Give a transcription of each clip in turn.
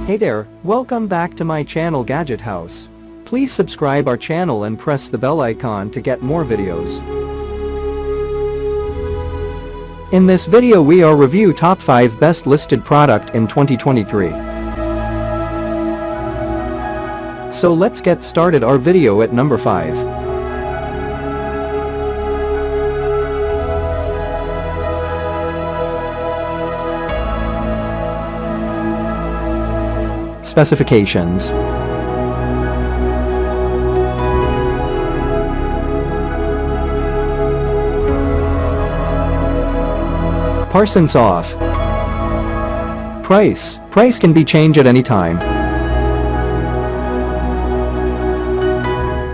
Hey there, welcome back to my channel Gadget House. Please subscribe our channel and press the bell icon to get more videos. In this video we are review top 5 best listed product in 2023. So let's get started our video at number 5. Specifications. Parsons off. Price can be changed at any time.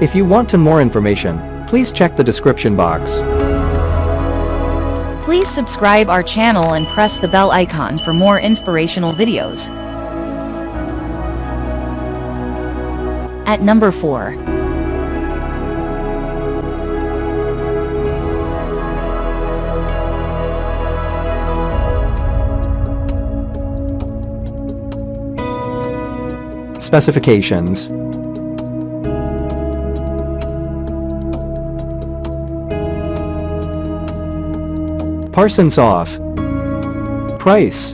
If you want to more information, please check the description box. Please subscribe our channel and press the bell icon for more inspirational videos. At number 4. Specifications. Parsons off. Price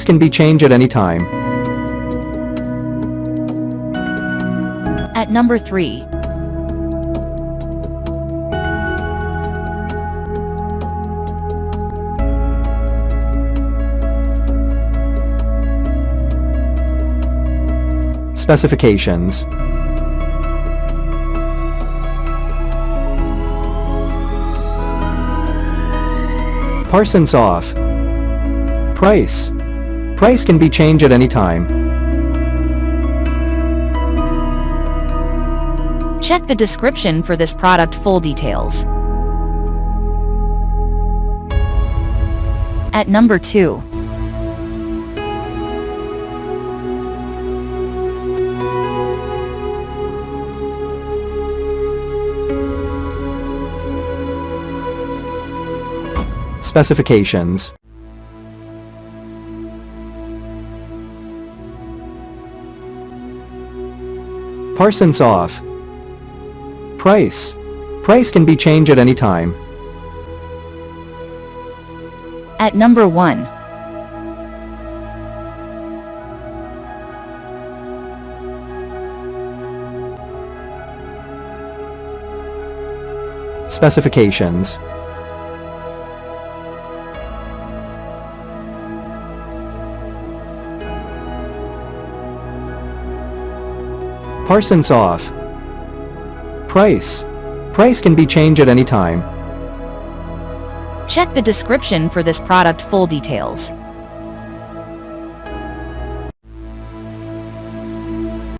can be changed at any time. At number 3. Specifications. Parsons off. Price can be changed at any time. Check the description for this product full details. At number 2. Specifications. Parsons off. Price can be changed at any time. At number 1. Specifications. Parsons off. Price can be changed at any time. Check the description for this product full details.